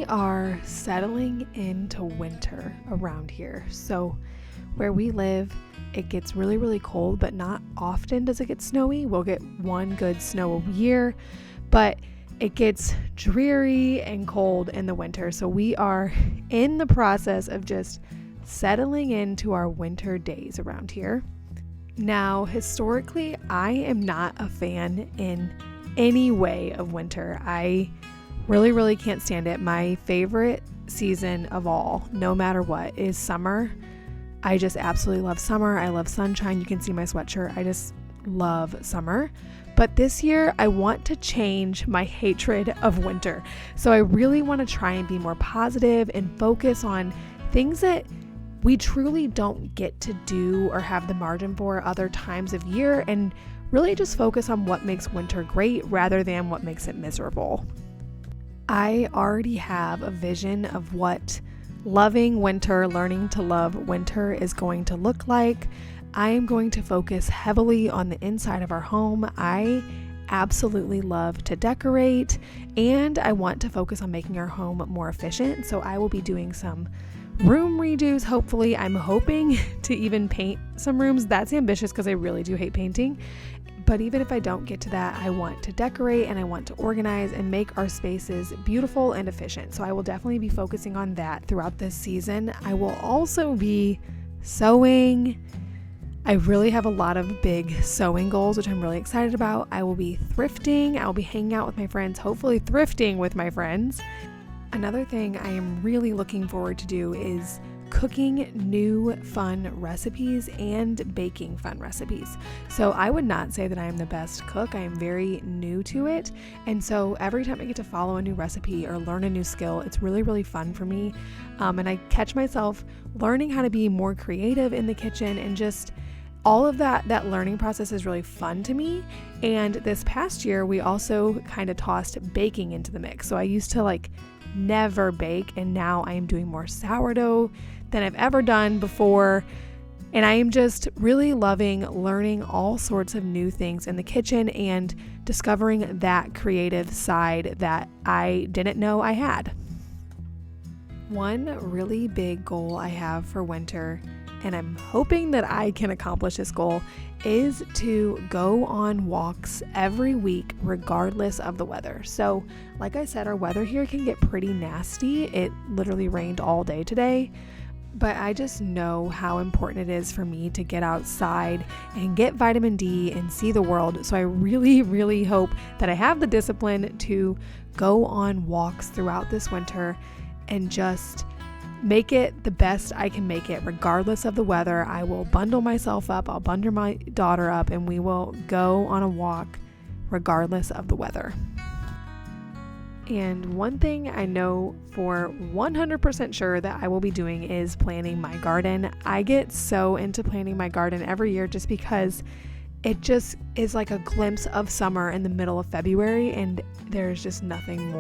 We are settling into winter around here. So where we live, it gets really, really cold, but not often does it get snowy. We'll get one good snow a year, but it gets dreary and cold in the winter. So we are in the process of just settling into our winter days around here. Now, historically, I am not a fan in any way of winter. I really can't stand it. My favorite season of all, no matter what, is summer. I just absolutely love summer. I love sunshine. You can see my sweatshirt. I just love summer. But this year, I want to change my hatred of winter. So I really want to try and be more positive and focus on things that we truly don't get to do or have the margin for other times of year, and really just focus on what makes winter great rather than what makes it miserable. I already have a vision of what loving winter, learning to love winter is going to look like. I am going to focus heavily on the inside of our home. I absolutely love to decorate, and I want to focus on making our home more efficient. So I will be doing some room redos. Hopefully, I'm hoping to even paint some rooms. That's ambitious because I really do hate painting. But even if I don't get to that, I want to decorate and I want to organize and make our spaces beautiful and efficient. So I will definitely be focusing on that throughout this season. I will also be sewing. I really have a lot of big sewing goals, which I'm really excited about. I will be thrifting. I'll be hanging out with my friends, hopefully thrifting with my friends. Another thing I am really looking forward to do is cooking new fun recipes and baking fun recipes. So I would not say that I am the best cook. I am very new to it. And so every time I get to follow a new recipe or learn a new skill, it's really fun for me. And I catch myself learning how to be more creative in the kitchen, and just all of that learning process is really fun to me. And this past year, we also kind of tossed baking into the mix. So I used to never bake, and now I am doing more sourdough than I've ever done before. And I am just really loving learning all sorts of new things in the kitchen and discovering that creative side that I didn't know I had. One really big goal I have for winter, and I'm hoping that I can accomplish this goal, is to go on walks every week regardless of the weather. So like I said, our weather here can get pretty nasty. It literally rained all day today, but I just know how important it is for me to get outside and get vitamin D and see the world. So I really hope that I have the discipline to go on walks throughout this winter and just make it the best I can make it regardless of the weather. I will bundle myself up, I'll bundle my daughter up, and we will go on a walk regardless of the weather. And one thing I know for 100% sure that I will be doing is planting my garden. I get so into planting my garden every year just because it just is like a glimpse of summer in the middle of February, and there's just nothing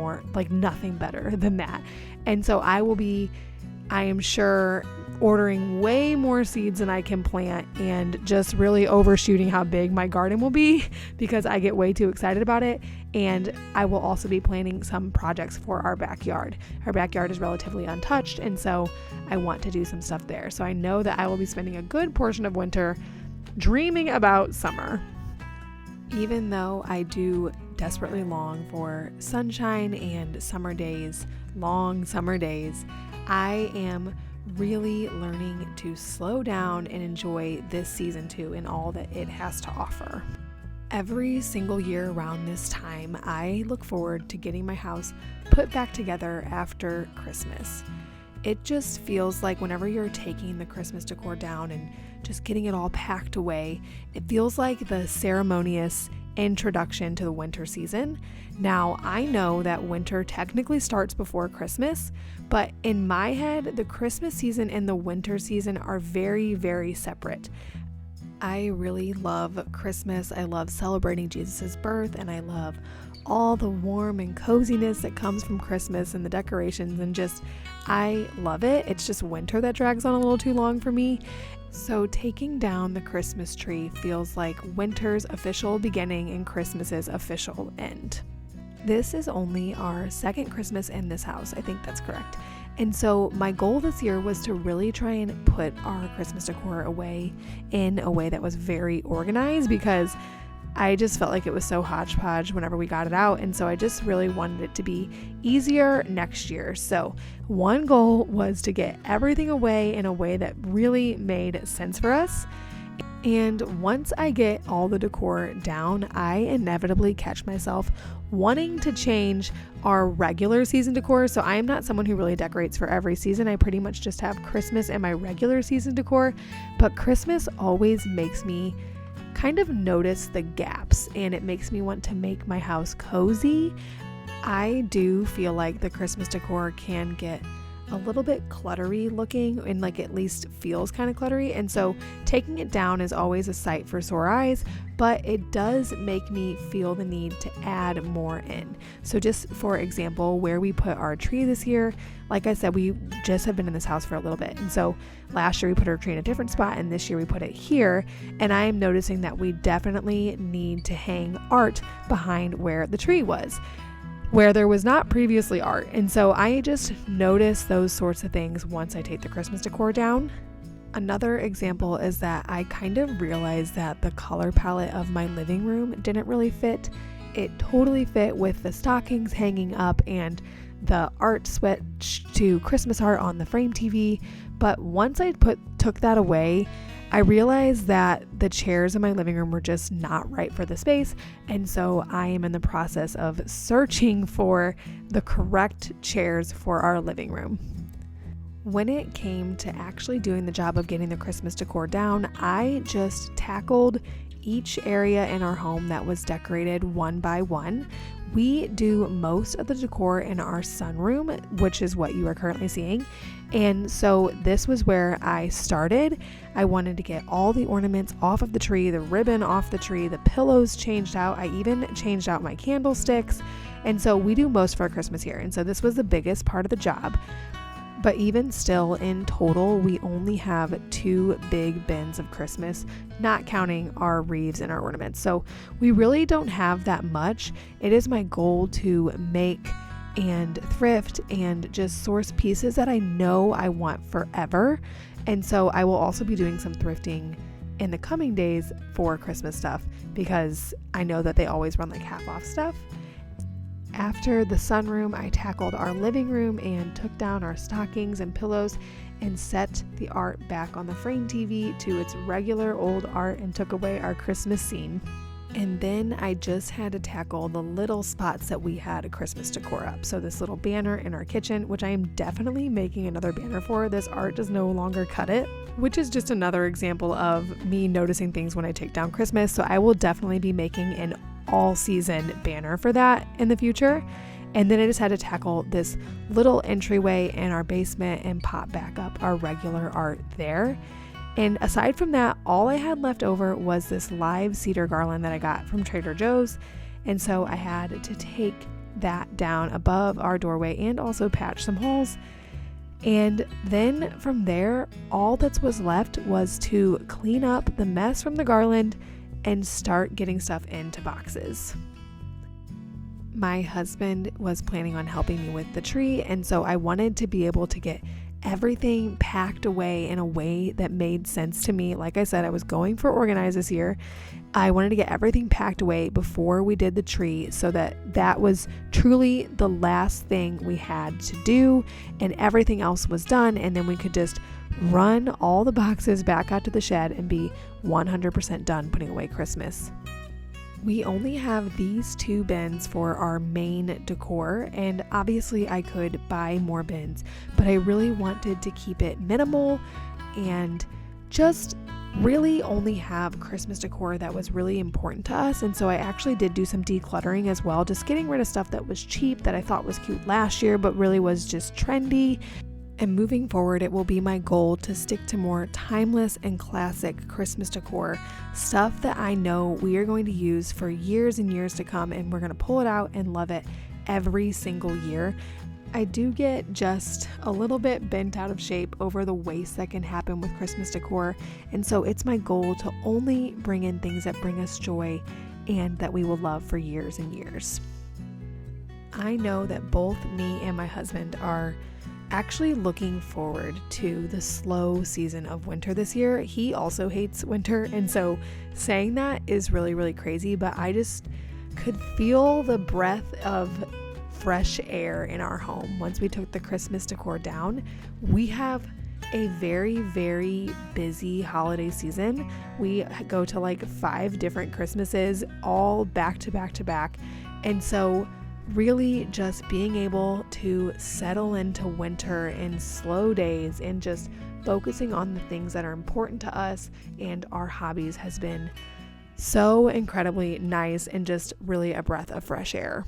better than that. And so I am sure, ordering way more seeds than I can plant and just really overshooting how big my garden will be because I get way too excited about it. And I will also be planning some projects for our backyard. Our backyard is relatively untouched, and so I want to do some stuff there. So I know that I will be spending a good portion of winter dreaming about summer. Even though I do desperately long for sunshine and summer days, long summer days, I am really learning to slow down and enjoy this season too and all that it has to offer. Every single year around this time, I look forward to getting my house put back together after Christmas. It just feels like whenever you're taking the Christmas decor down and just getting it all packed away, it feels like the ceremonious introduction to the winter season. Now, I know that winter technically starts before Christmas, but in my head, the Christmas season and the winter season are very separate. I really love Christmas. I love celebrating Jesus' birth, and I love all the warm and coziness that comes from Christmas and the decorations, and I love it. It's just winter that drags on a little too long for me. So taking down the Christmas tree feels like winter's official beginning and Christmas's official end. This is only our second Christmas in this house. I think that's correct. And so my goal this year was to really try and put our Christmas decor away in a way that was very organized, because I just felt like it was so hodgepodge whenever we got it out. And so I just really wanted it to be easier next year. So one goal was to get everything away in a way that really made sense for us. And once I get all the decor down, I inevitably catch myself wanting to change our regular season decor. So I am not someone who really decorates for every season. I pretty much just have Christmas and my regular season decor. But Christmas always makes me kind of notice the gaps, and it makes me want to make my house cozy. I do feel like the Christmas decor can get a little bit cluttery looking, and like at least feels kind of cluttery, and so taking it down is always a sight for sore eyes, but it does make me feel the need to add more in. So just for example, where we put our tree this year, like I said, we just have been in this house for a little bit, and so last year we put our tree in a different spot, and this year we put it here, and I am noticing that we definitely need to hang art behind where the tree was, where there was not previously art. And so I just notice those sorts of things once I take the Christmas decor down. Another example is that I kind of realized that the color palette of my living room didn't really fit. It totally fit with the stockings hanging up and the art switch to Christmas art on the frame TV. But once I took that away, I realized that the chairs in my living room were just not right for the space, and so I am in the process of searching for the correct chairs for our living room. When it came to actually doing the job of getting the Christmas decor down, I just tackled each area in our home that was decorated one by one. We do most of the decor in our sunroom, which is what you are currently seeing. And so this was where I started. I wanted to get all the ornaments off of the tree, the ribbon off the tree, the pillows changed out. I even changed out my candlesticks. And so we do most of our Christmas here. And so this was the biggest part of the job. But even still, in total, we only have 2 big bins of Christmas, not counting our wreaths and our ornaments. So we really don't have that much. It is my goal to make and thrift and just source pieces that I know I want forever. And so I will also be doing some thrifting in the coming days for Christmas stuff, because I know that they always run like half off stuff. After the sunroom, I tackled our living room and took down our stockings and pillows and set the art back on the frame TV to its regular old art and took away our Christmas scene. And then I just had to tackle the little spots that we had a Christmas decor up. So this little banner in our kitchen, which I am definitely making another banner for. This art does no longer cut it, which is just another example of me noticing things when I take down Christmas. So I will definitely be making an all season banner for that in the future. And then I just had to tackle this little entryway in our basement and pop back up our regular art there. And aside from that, all I had left over was this live cedar garland that I got from Trader Joe's. And so I had to take that down above our doorway and also patch some holes. And then from there, all that was left was to clean up the mess from the garland and start getting stuff into boxes. My husband was planning on helping me with the tree, and so I wanted to be able to get everything packed away in a way that made sense to me. Like I said, I was going for organized this year. I wanted to get everything packed away before we did the tree, so that was truly the last thing we had to do, and everything else was done, and then we could just run all the boxes back out to the shed and be 100% done putting away Christmas. We only have these 2 bins for our main decor, and obviously I could buy more bins, but I really wanted to keep it minimal and just really only have Christmas decor that was really important to us. And so I actually did do some decluttering as well, just getting rid of stuff that was cheap that I thought was cute last year but really was just trendy. And moving forward, it will be my goal to stick to more timeless and classic Christmas decor, stuff that I know we are going to use for years and years to come, and we're going to pull it out and love it every single year. I do get just a little bit bent out of shape over the waste that can happen with Christmas decor, and so it's my goal to only bring in things that bring us joy and that we will love for years and years. I know that both me and my husband are actually looking forward to the slow season of winter this year. He also hates winter, and so saying that is really, really crazy, but I just could feel the breath of fresh air in our home. Once we took the Christmas decor down, we have a very, very busy holiday season. We go to like 5 different Christmases, all back to back to back. And so really just being able to settle into winter in slow days and just focusing on the things that are important to us and our hobbies has been so incredibly nice and just really a breath of fresh air.